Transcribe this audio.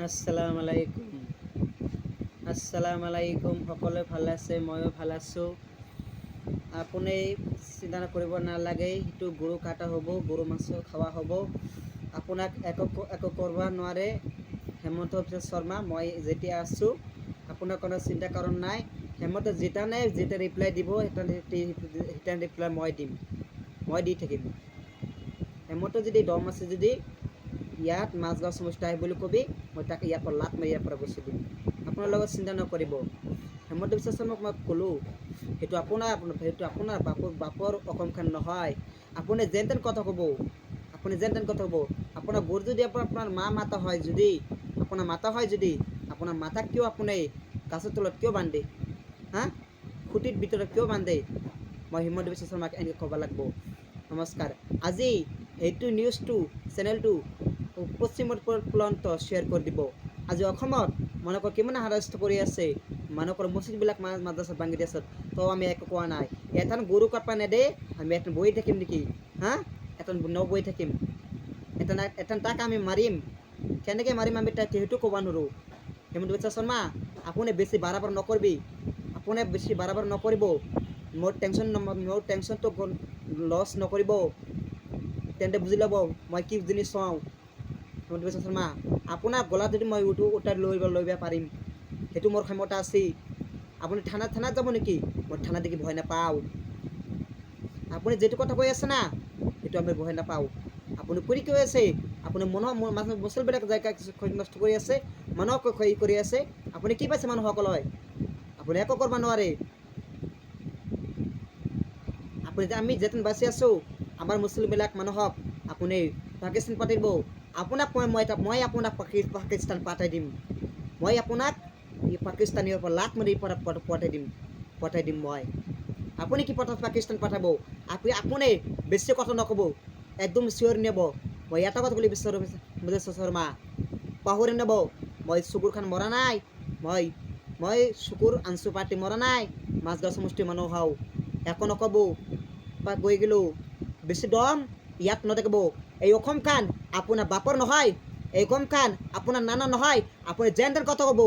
আসসালামু আলাইকুম। সকলোৱে ভালে আছে? ময়ো ভাল আছোঁ। আপুনি চিন্তা কৰিব নালাগে, সেইটো গৰু কাটা হ'ব, গৰু মাংস খোৱা হ'ব। আপোনাক একো কৰিব নোৱাৰে। হেমন্ত বিশ্ব শৰ্মা, মই যেতিয়া আছোঁ, আপোনাৰ কোনো চিন্তা কাৰণ নাই। হেমন্ত যেতিয়া ৰিপ্লাই দিব, সেইটো ৰিপ্লাই মই দি থাকিম। হেমন্ত যদি দম আছে যদি ইয়াত মাজগাঁও সমষ্টি আহি বুলি কবি, মই তাকে ইয়াৰ পৰা লাত মাৰি ইয়াৰ পৰা গুচি দিম। আপোনাৰ লগত চিন্তা নকৰিব। হেমন্ত বিশ্ব শৰ্মাক মই ক'লোঁ, সেইটো আপোনাৰ বাপৰ অসমখন নহয়। আপুনি যেন তেন কথা ক'ব, আপোনাৰ গৰু যদি আপোনাৰ মাতা হয় যদি, আপোনাৰ মাতাক কিয় আপুনি গাছৰ তলত কিয় বান্ধে? খুঁটিৰ ভিতৰত কিয় বান্ধে? মই হিমন্ত বিশ্ব শৰ্মাক এনেকৈ ক'ব লাগিব। নমস্কাৰ। আজি এইটো নিউজটো চেনেলটো পশ্চিমৰ পৰ্যন্ত শ্বেয়াৰ কৰি দিব। আজি অসমত মানুহক কিমান হাৰাস্ত কৰি আছে, মানুহৰ মছজিদবিলাক মাদ্ৰাছাত ভাঙি দিছে, তো আমি একো কোৱা নাই। এটা গৰু কাটবা নেদে, আমি এটা বহি থাকিম নেকি? এটা নবহি থাকিম? এটা তাক আমি মাৰিম, কেনেকৈ মাৰিম আমি তাক সেইটো ক'ব নোৱাৰোঁ। হেমন্ত বিশ্ব শৰ্মা, আপুনি বেছি বাৰাবাৰ নকৰিব। মোৰ টেনশ্যনটো লছ নকৰিব, তেন্তে বুজি ল'ব মই কি জিনিস চাওঁ। হেমন্ত বিশ্ব শৰ্মা, আপোনাৰ গলাত যদি মই উঠাই লৈ পাৰিম, সেইটো মোৰ ক্ষমতা আছে। আপুনি থানাত যাব নেকি? মই থানা দেখি ভয় নাপাওঁ। আপুনি যিটো কথা কৈ আছে না, সেইটো আমি ভয় নাপাওঁ। আপুনি কৰি কৈ আছে, আপুনি মুছলবিলাক জেগা নষ্ট কৰি আছে, মানুহক কৰি আছে। আপুনি কি পাইছে মানুহসকলক? আপুনি একো কৰিব নোৱাৰে। আমি যেতেন বাচি আছোঁ, আমাৰ মুছলিমবিলাক মানুহক আপুনি পাকিস্তান পাতিব। মই আপোনাক পাকিস্তান পঠাই দিম। মই আপোনাক পাকিস্তানীৰ পৰা লাত মাৰি পঠাই দিম মই। আপুনি কি পাকিস্তান পঠাব? আপুনি বেছি কথা নক'ব, একদম চিঞৰ নেব। মই এটা কথা বুলি বিশ্ব শৰ্মা, পাহৰি নেব। মই চুকুৰ খান মৰা নাই, মই চুকুৰ আনচু পাৰ্টি মৰা নাই। মাজগাঁও সমষ্টিৰ মানুহ হওঁ, একো নক'ব। গৈ গ'লো, বেছি দম ইয়াত নেদেখিব। এই অসমখন আপোনাৰ বাপৰ নহয়, এই অসমখন আপোনাৰ নানা নহয়। আপুনি যেন তেন কথা ক'ব।